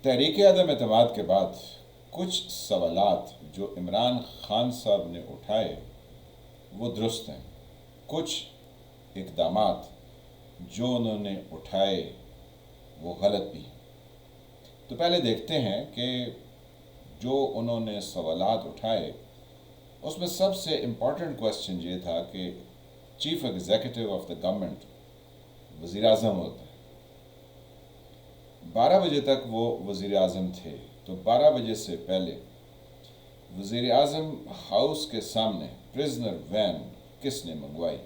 تحریک عدم اعتماد کے بعد کچھ سوالات جو عمران خان صاحب نے اٹھائے وہ درست ہیں، کچھ اقدامات جو انہوں نے اٹھائے وہ غلط بھی ہیں۔ تو پہلے دیکھتے ہیں کہ جو انہوں نے سوالات اٹھائے اس میں سب سے امپورٹنٹ کوسچن یہ تھا کہ chief executive of the government وزیر اعظم ہوتا ہے، 12 بجے تک وہ وزیر اعظم تھے، تو 12 بجے سے پہلے وزیر اعظم ہاؤس کے سامنے پرزنر وین کس نے منگوائی؟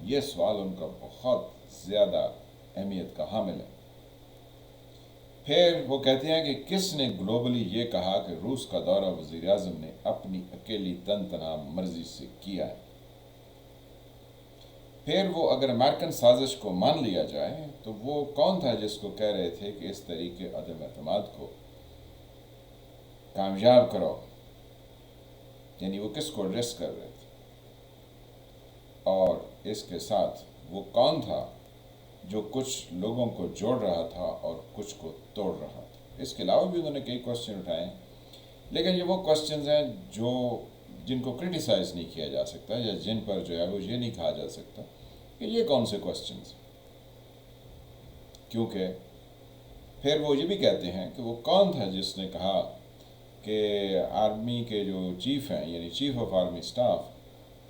یہ سوال ان کا بہت زیادہ اہمیت کا حامل ہے۔ پھر وہ کہتے ہیں کہ کس نے گلوبلی یہ کہا کہ روس کا دورہ وزیر اعظم نے اپنی اکیلی تن تنہا مرضی سے کیا ہے؟ پھر وہ اگر امریکن سازش کو مان لیا جائے تو وہ کون تھا جس کو کہہ رہے تھے کہ اس طریقے عدم اعتماد کو کامیاب کرو؟ یعنی وہ کس کو ایڈریس کر رہے تھے؟ اور اس کے ساتھ وہ کون تھا جو کچھ لوگوں کو جوڑ رہا تھا اور کچھ کو توڑ رہا تھا؟ اس کے علاوہ بھی انہوں نے کئی کوسچن اٹھائے ہیں، لیکن یہ وہ کوسچنز ہیں جن کو کرٹیسائز نہیں کیا جا سکتا، یا جن پر جو ہے وہ یہ نہیں کہا جا سکتا کہ یہ کون سے کوسچنز، کیونکہ پھر وہ یہ بھی کہتے ہیں کہ وہ کون تھا جس نے کہا کہ آرمی کے جو چیف ہیں یعنی چیف آف آرمی اسٹاف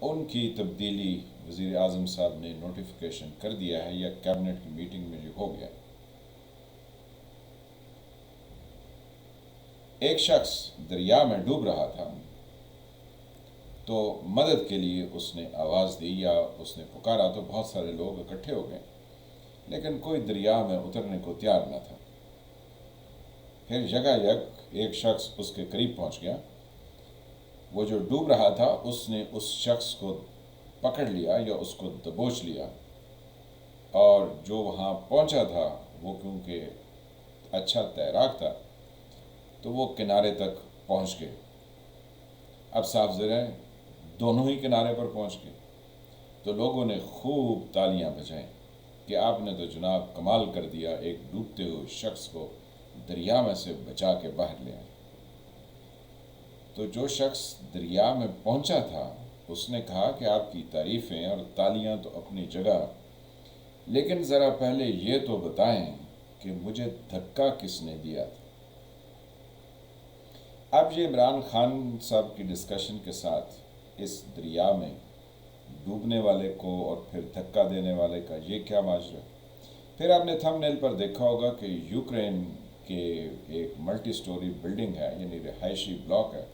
ان کی تبدیلی وزیر اعظم صاحب نے نوٹیفیکیشن کر دیا ہے یا کیبنٹ کی میٹنگ میں جو ہو گیا۔ ایک شخص دریا میں ڈوب رہا تھا تو مدد کے لیے اس نے آواز دی یا اس نے پکارا تو بہت سارے لوگ اکٹھے ہو گئے، لیکن کوئی دریا میں اترنے کو تیار نہ تھا۔ پھر یکایک ایک شخص اس کے قریب پہنچ گیا، وہ جو ڈوب رہا تھا اس نے اس شخص کو پکڑ لیا یا اس کو دبوچ لیا، اور جو وہاں پہنچا تھا وہ کیونکہ اچھا تیراک تھا تو وہ کنارے تک پہنچ گئے۔ اب صاف ذرا دونوں ہی کنارے پر پہنچ گئے تو لوگوں نے خوب تالیاں بجائیں کہ آپ نے تو جناب کمال کر دیا، ایک ڈوبتے ہوئے شخص کو دریا میں سے بچا کے باہر لے آئے۔ تو جو شخص دریا میں پہنچا تھا اس نے کہا کہ آپ کی تعریفیں اور تالیاں تو اپنی جگہ، لیکن ذرا پہلے یہ تو بتائیں کہ مجھے دھکا کس نے دیا تھا؟ اب یہ عمران خان صاحب کی ڈسکشن کے ساتھ اس دریا میں ڈوبنے والے کو اور پھر دھکا دینے والے کا یہ کیا ماجرا؟ پھر آپ نے تھم نیل پر دیکھا ہوگا کہ یوکرین کے ایک ملٹی سٹوری بلڈنگ ہے یعنی رہائشی بلاک ہے،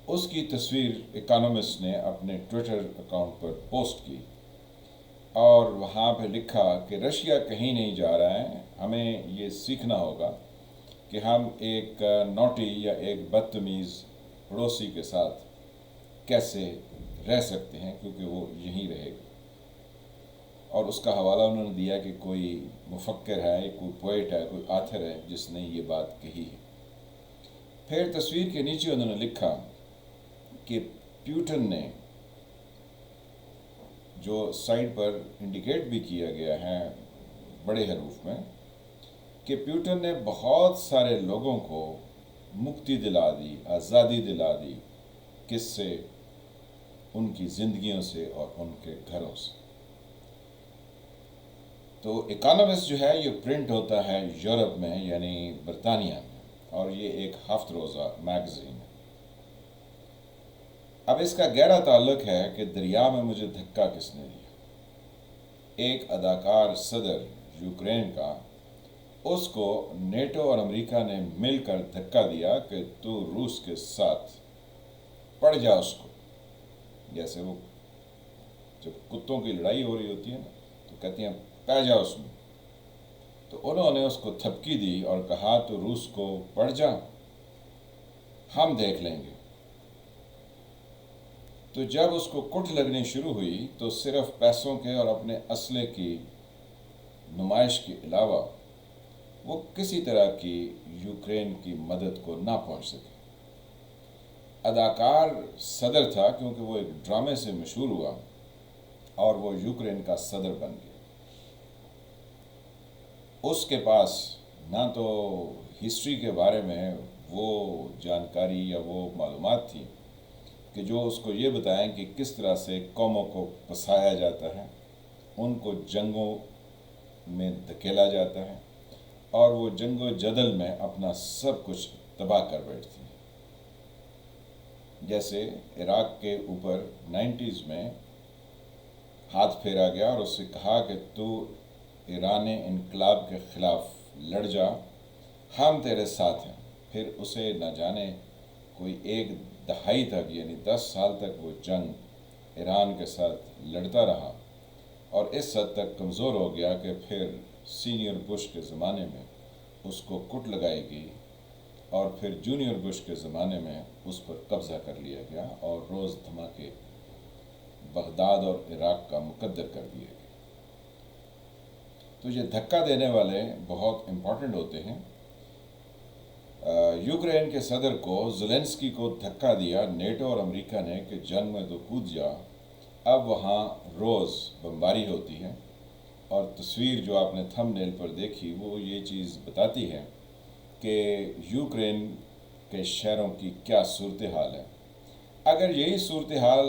اس کی تصویر اکانومسٹ نے اپنے ٹویٹر اکاؤنٹ پر پوسٹ کی اور وہاں پہ لکھا کہ رشیا کہیں نہیں جا رہا ہے، ہمیں یہ سیکھنا ہوگا کہ ہم ایک نوٹی یا ایک بدتمیز پڑوسی کے ساتھ کیسے رہ سکتے ہیں، کیونکہ وہ یہیں رہے گا۔ اور اس کا حوالہ انہوں نے دیا کہ کوئی مفکر ہے، کوئی پوئٹ ہے، کوئی آتھر ہے جس نے یہ بات کہی ہے۔ پھر تصویر کے نیچے انہوں نے لکھا کہ پیوٹن نے، جو سائڈ پر انڈیکیٹ بھی کیا گیا ہے بڑے حروف میں، کہ پیوٹن نے بہت سارے لوگوں کو مکتی دلا دی، آزادی دلا دی، کس سے؟ ان کی زندگیوں سے اور ان کے گھروں سے۔ تو اکانومسٹ جو ہے یہ پرنٹ ہوتا ہے یورپ میں یعنی برطانیہ میں، اور یہ ایک ہفت روزہ میگزین ہے۔ اب اس کا گہرا تعلق ہے کہ دریا میں مجھے دھکا کس نے دیا؟ ایک اداکار صدر یوکرین کا، اس کو نیٹو اور امریکہ نے مل کر دھکا دیا کہ تو روس کے ساتھ پڑ جا اس کو، جیسے وہ جب کتوں کی لڑائی ہو رہی ہوتی ہے نا تو کہتے ہیں پہ جا اس میں، تو انہوں نے اس کو تھپکی دی اور کہا تو روس کو پڑ جا، ہم دیکھ لیں گے۔ تو جب اس کو کٹ لگنی شروع ہوئی تو صرف پیسوں کے اور اپنے اسلحے کی نمائش کے علاوہ وہ کسی طرح کی یوکرین کی مدد کو نہ پہنچ سکے۔ اداکار صدر تھا کیونکہ وہ ایک ڈرامے سے مشہور ہوا اور وہ یوکرین کا صدر بن گیا۔ اس کے پاس نہ تو ہسٹری کے بارے میں وہ جانکاری یا وہ معلومات تھی کہ جو اس کو یہ بتائیں کہ کس طرح سے قوموں کو پسایا جاتا ہے، ان کو جنگوں میں دھکیلا جاتا ہے، اور وہ جنگ و جدل میں اپنا سب کچھ تباہ کر بیٹھتی ہیں۔ جیسے عراق کے اوپر 90s میں ہاتھ پھیرا گیا اور اس سے کہا کہ تو ایران انقلاب کے خلاف لڑ جا، ہم تیرے ساتھ ہیں۔ پھر اسے نہ جانے کوئی ایک دہائی تک، یعنی 10 سال تک وہ جنگ ایران کے ساتھ لڑتا رہا، اور اس حد تک کمزور ہو گیا کہ پھر سینئر بش کے زمانے میں اس کو کٹ لگائی گئی، اور پھر جونیئر بش کے زمانے میں اس پر قبضہ کر لیا گیا، اور روز دھماکے بغداد اور عراق کا مقدر کر دیے گئے۔ تو یہ دھکا دینے والے بہت امپورٹنٹ ہوتے ہیں۔ یوکرین کے صدر کو، زیلنسکی کو دھکا دیا نیٹو اور امریکہ نے کہ جنگ میں تو کود جا۔ اب وہاں روز بمباری ہوتی ہے، اور تصویر جو آپ نے تھم نیل پر دیکھی وہ یہ چیز بتاتی ہے کہ یوکرین کے شہروں کی کیا صورتحال ہے۔ اگر یہی صورتحال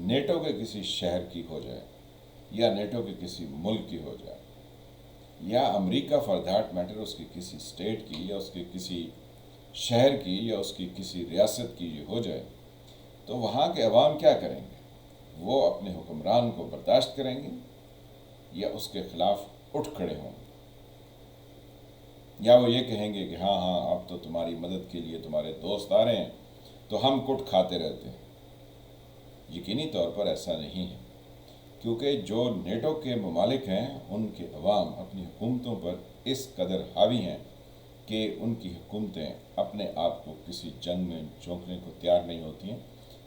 نیٹو کے کسی شہر کی ہو جائے، یا نیٹو کے کسی ملک کی ہو جائے، یا امریکہ فار دیٹ میٹر اس کی کسی اسٹیٹ کی، یا اس کے کسی شہر کی، یا اس کی کسی ریاست کی یہ ہو جائے، تو وہاں کے عوام کیا کریں گے؟ وہ اپنے حکمران کو برداشت کریں گے، یا اس کے خلاف اٹھ کھڑے ہوں گے، یا وہ یہ کہیں گے کہ ہاں ہاں اب تو تمہاری مدد کے لیے تمہارے دوست آ رہے ہیں تو ہم کٹ کھاتے رہتے ہیں۔ یقینی طور پر ایسا نہیں ہے، کیونکہ جو نیٹو کے ممالک ہیں ان کے عوام اپنی حکومتوں پر اس قدر حاوی ہیں کہ ان کی حکومتیں اپنے آپ کو کسی جنگ میں جھونکنے کو تیار نہیں ہوتی ہیں،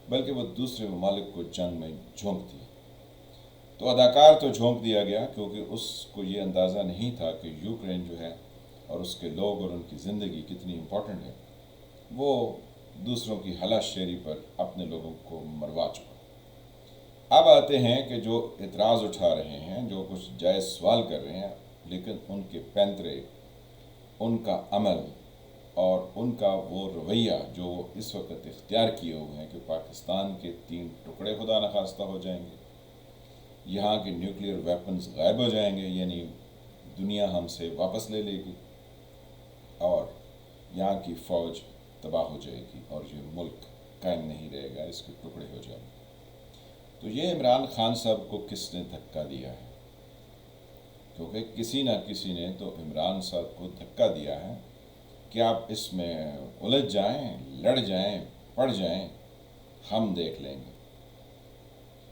بلکہ وہ دوسرے ممالک کو جنگ میں جھونکتی ہیں۔ تو اداکار تو جھونک دیا گیا، کیونکہ اس کو یہ اندازہ نہیں تھا کہ یوکرین جو ہے اور اس کے لوگ اور ان کی زندگی کتنی امپورٹنٹ ہے، وہ دوسروں کی ہلا شیری پر اپنے لوگوں کو مروا چکا۔ اب آتے ہیں کہ جو اعتراض اٹھا رہے ہیں، جو کچھ جائز سوال کر رہے ہیں، لیکن ان کے پینترے، ان کا عمل اور ان کا وہ رویہ جو اس وقت اختیار کیے ہوئے ہیں کہ پاکستان کے 3 ٹکڑے خدا نخواستہ ہو جائیں گے، یہاں کے نیوکلیئر ویپنز غائب ہو جائیں گے، یعنی دنیا ہم سے واپس لے لے گی، اور یہاں کی فوج تباہ ہو جائے گی، اور یہ ملک قائم نہیں رہے گا، اس کے ٹکڑے ہو جائیں گے۔ تو یہ عمران خان صاحب کو کس نے دھکا دیا ہے؟ کیونکہ کسی نہ کسی نے تو عمران صاحب کو دھکا دیا ہے کہ آپ اس میں الجھ جائیں، لڑ جائیں، پڑ جائیں، ہم دیکھ لیں گے۔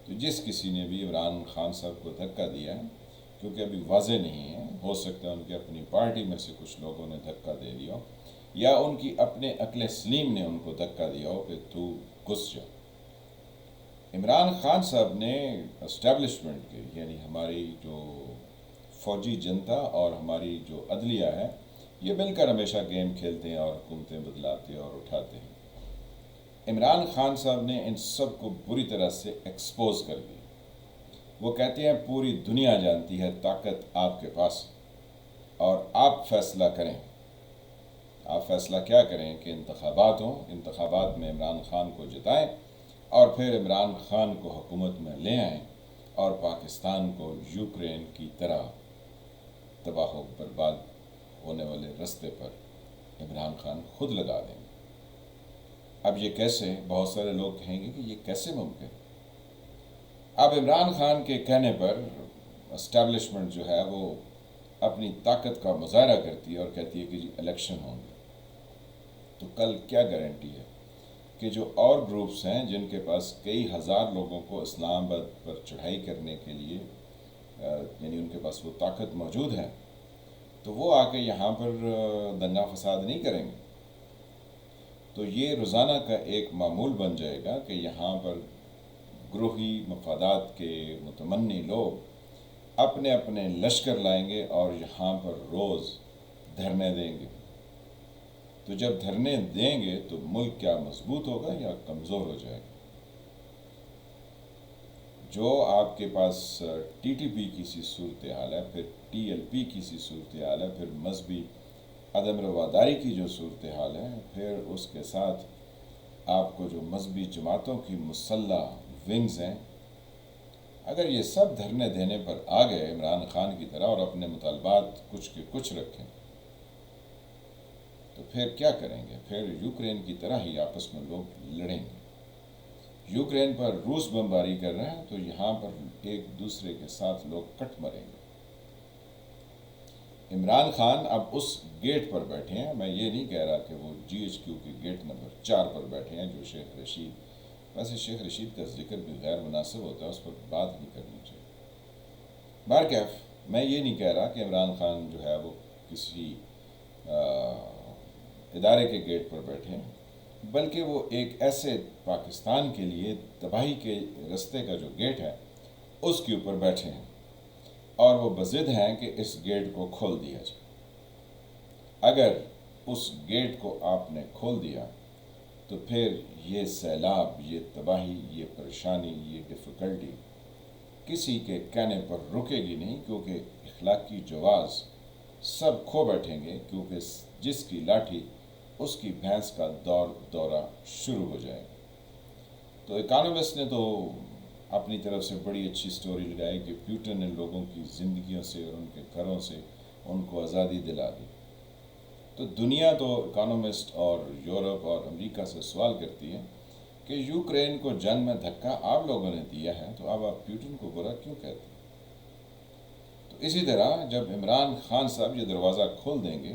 تو جس کسی نے بھی عمران خان صاحب کو دھکا دیا ہے، کیونکہ ابھی واضح نہیں ہے، ہو سکتا ہے ان کے اپنی پارٹی میں سے کچھ لوگوں نے دھکا دے دیا ہو، یا ان کی اپنے عقل سلیم نے ان کو دھکا دیا ہو کہ تو گھس جا۔ عمران خان صاحب نے اسٹیبلشمنٹ کے، یعنی ہماری جو فوجی جنتا اور ہماری جو عدلیہ ہے، یہ مل کر ہمیشہ گیم کھیلتے ہیں اور حکومتیں بدلاتے اور اٹھاتے ہیں۔ عمران خان صاحب نے ان سب کو بری طرح سے ایکسپوز کر دیا۔ وہ کہتے ہیں پوری دنیا جانتی ہے طاقت آپ کے پاس، اور آپ فیصلہ کریں۔ آپ فیصلہ کیا کریں کہ انتخابات ہوں، انتخابات میں عمران خان کو جتائیں، اور پھر عمران خان کو حکومت میں لے آئیں، اور پاکستان کو یوکرین کی طرح تباہ و برباد ہونے والے رستے پر عمران خان خود لگا دیں گے۔ اب یہ کیسے؟ بہت سارے لوگ کہیں گے کہ یہ کیسے ممکن؟ اب عمران خان کے کہنے پر اسٹیبلشمنٹ جو ہے وہ اپنی طاقت کا مظاہرہ کرتی ہے اور کہتی ہے کہ جی الیکشن ہوں گے۔ تو کل کیا گارنٹی ہے کہ جو اور گروپس ہیں جن کے پاس کئی ہزار لوگوں کو اسلام آباد پر چڑھائی کرنے کے لیے، یعنی ان کے پاس وہ طاقت موجود ہے، تو وہ آ کے یہاں پر دنگا فساد نہیں کریں گے؟ تو یہ روزانہ کا ایک معمول بن جائے گا کہ یہاں پر گروہی مفادات کے متمنی لوگ اپنے اپنے لشکر لائیں گے اور یہاں پر روز دھرنے دیں گے۔ تو جب دھرنے دیں گے تو ملک کیا مضبوط ہوگا یا کمزور ہو جائے گا؟ جو آپ کے پاس ٹی ٹی پی کی سی صورتحال ہے، پھر ٹی ایل پی کی سی صورتحال ہے، پھر مذہبی عدم رواداری کی جو صورتحال ہے، پھر اس کے ساتھ آپ کو جو مذہبی جماعتوں کی مسلح ونگز ہیں، اگر یہ سب دھرنے دینے پر آ گئے عمران خان کی طرح اور اپنے مطالبات کچھ کے کچھ رکھیں، تو پھر کیا کریں گے؟ پھر یوکرین کی طرح ہی آپس میں لوگ لڑیں گے۔ یوکرین پر روس بمباری کر رہے ہیں تو یہاں پر ایک دوسرے کے ساتھ لوگ کٹ مریں گے۔ عمران خان اب اس گیٹ پر بیٹھے ہیں، میں یہ نہیں کہہ رہا کہ وہ جی ایچ کیو کے گیٹ نمبر 4 پر بیٹھے ہیں جو شیخ رشید، ویسے شیخ رشید کا ذکر بھی غیر مناسب ہوتا ہے، اس پر بات نہیں کرنی چاہیے۔ بہرکیف میں یہ نہیں کہہ رہا کہ عمران خان جو ہے وہ کسی ادارے کے گیٹ پر بیٹھے ہیں، بلکہ وہ ایک ایسے پاکستان کے لیے تباہی کے رستے کا جو گیٹ ہے اس کے اوپر بیٹھے ہیں، اور وہ بضد ہیں کہ اس گیٹ کو کھول دیا جائے۔ اگر اس گیٹ کو آپ نے کھول دیا تو پھر یہ سیلاب، یہ تباہی، یہ پریشانی، یہ ڈیفیکلٹی کسی کے کہنے پر رکے گی نہیں، کیونکہ اخلاقی جواز سب کھو بیٹھیں گے، کیونکہ جس کی لاٹھی اس کی بھینس کا دورہ شروع ہو جائے گا۔ تو اکانومسٹ نے تو اپنی طرف سے بڑی اچھی سٹوری لگائی کہ پیوٹن نے لوگوں کی زندگیوں سے اور ان کے گھروں سے ان کو آزادی دلا دی۔ تو دنیا تو اکانومسٹ اور یورپ اور امریکہ سے سوال کرتی ہے کہ یوکرین کو جنگ میں دھکا آپ لوگوں نے دیا ہے، تو اب آپ پیوٹن کو برا کیوں کہتے ہیں؟ تو اسی طرح جب عمران خان صاحب یہ دروازہ کھول دیں گے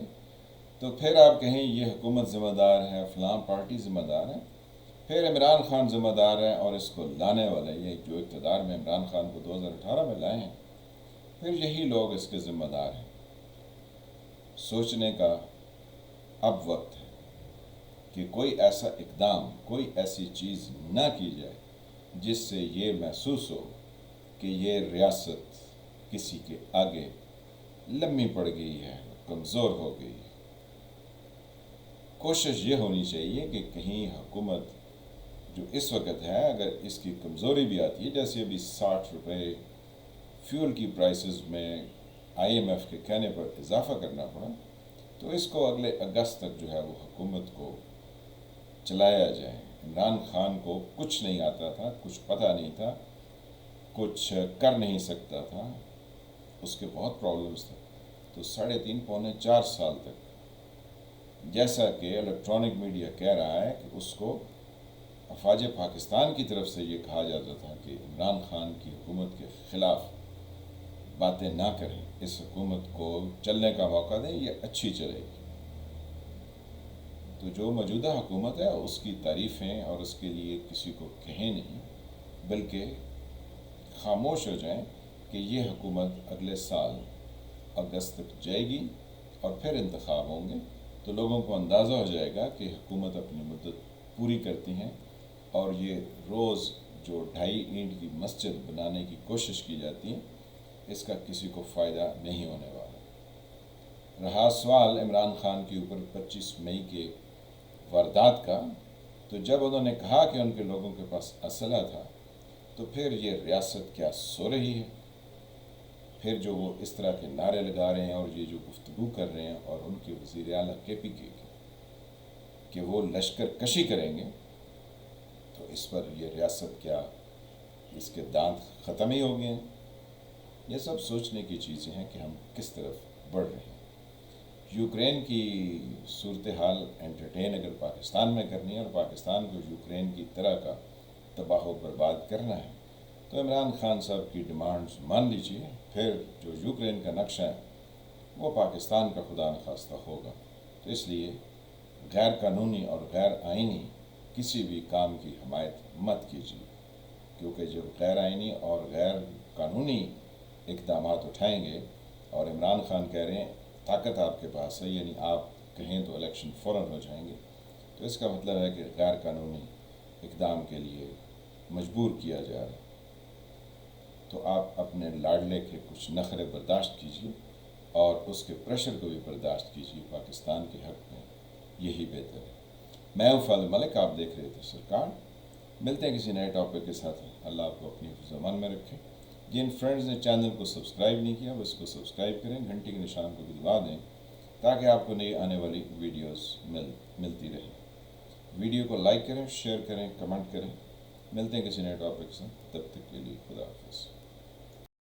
تو پھر آپ کہیں یہ حکومت ذمہ دار ہے، فلاں پارٹی ذمہ دار ہے، پھر عمران خان ذمہ دار ہے اور اس کو لانے والے یہ جو اقتدار میں عمران خان کو 2018 میں لائے ہیں، پھر یہی لوگ اس کے ذمہ دار ہیں۔ سوچنے کا اب وقت ہے کہ کوئی ایسا اقدام، کوئی ایسی چیز نہ کی جائے جس سے یہ محسوس ہو کہ یہ ریاست کسی کے آگے لمبی پڑ گئی ہے، کمزور ہو گئی ہے۔ کوشش یہ ہونی چاہیے کہ کہیں حکومت جو اس وقت ہے، اگر اس کی کمزوری بھی آتی ہے، جیسے ابھی 60 روپے فیول کی پرائسز میں آئی ایم ایف کے کہنے پر اضافہ کرنا پڑا، تو اس کو اگلے اگست تک جو ہے وہ حکومت کو چلایا جائے۔ عمران خان کو کچھ نہیں آتا تھا، کچھ پتہ نہیں تھا، کچھ کر نہیں سکتا تھا، اس کے بہت پرابلمز تھے، تو 3.5 پونے 4 سال تک، جیسا کہ الیکٹرانک میڈیا کہہ رہا ہے کہ اس کو افواج پاکستان کی طرف سے یہ کہا جاتا تھا کہ عمران خان کی حکومت کے خلاف باتیں نہ کریں، اس حکومت کو چلنے کا موقع دیں، یہ اچھی چلے گی۔ تو جو موجودہ حکومت ہے اس کی تعریفیں اور اس کے لیے کسی کو کہیں نہیں، بلکہ خاموش ہو جائیں کہ یہ حکومت اگلے سال اگست تک جائے گی اور پھر انتخاب ہوں گے، تو لوگوں کو اندازہ ہو جائے گا کہ حکومت اپنی مدت پوری کرتی ہیں، اور یہ روز جو 2.5 اینٹ کی مسجد بنانے کی کوشش کی جاتی ہے، اس کا کسی کو فائدہ نہیں ہونے والا۔ رہا سوال عمران خان کے اوپر 25 مئی کے واردات کا، تو جب انہوں نے کہا کہ ان کے لوگوں کے پاس اسلحہ تھا، تو پھر یہ ریاست کیا سو رہی ہے؟ پھر جو وہ اس طرح کے نعرے لگا رہے ہیں اور یہ جو گفتگو کر رہے ہیں، اور ان کے وزیر اعلیٰ کے پی کے کہ وہ لشکر کشی کریں گے، تو اس پر یہ ریاست کیا اس کے دانت ختم ہی ہو گئے ہیں؟ یہ سب سوچنے کی چیزیں ہیں کہ ہم کس طرف بڑھ رہے ہیں۔ یوکرین کی صورتحال انٹرٹین اگر پاکستان میں کرنی ہے اور پاکستان کو یوکرین کی طرح کا تباہ و برباد کرنا ہے، تو عمران خان صاحب کی ڈیمانڈز مان لیجیے، پھر جو یوکرین کا نقشہ ہے وہ پاکستان کا خدا نخواستہ ہوگا۔ تو اس لیے غیر قانونی اور غیر آئینی کسی بھی کام کی حمایت مت کیجیے، کیونکہ جب غیر آئینی اور غیر قانونی اقدامات اٹھائیں گے، اور عمران خان کہہ رہے ہیں طاقت آپ کے پاس ہے، یعنی آپ کہیں تو الیکشن فوراً ہو جائیں گے، تو اس کا مطلب ہے کہ غیر قانونی اقدام کے لیے مجبور کیا جا رہا ہے۔ تو آپ اپنے لاڈلے کے کچھ نخرے برداشت کیجیے اور اس کے پریشر کو بھی برداشت کیجیے، پاکستان کے حق میں یہی بہتر ہے۔ میں ہوں فاضل ملک، آپ دیکھ رہے تھے سرکار۔ ملتے ہیں کسی نئے ٹاپک کے ساتھ، اللہ آپ کو اپنی حفظ و امان میں رکھے۔ جن فرینڈز نے چینل کو سبسکرائب نہیں کیا وہ اس کو سبسکرائب کریں، گھنٹی کے نشان کو بھی دبا دیں تاکہ آپ کو نئی آنے والی ویڈیوز ملتی رہے۔ ویڈیو کو لائک کریں، شیئر کریں، کمنٹ کریں۔ ملتے ہیں کسی نئے ٹاپک سے، تب تک کے لیے خدا حافظ۔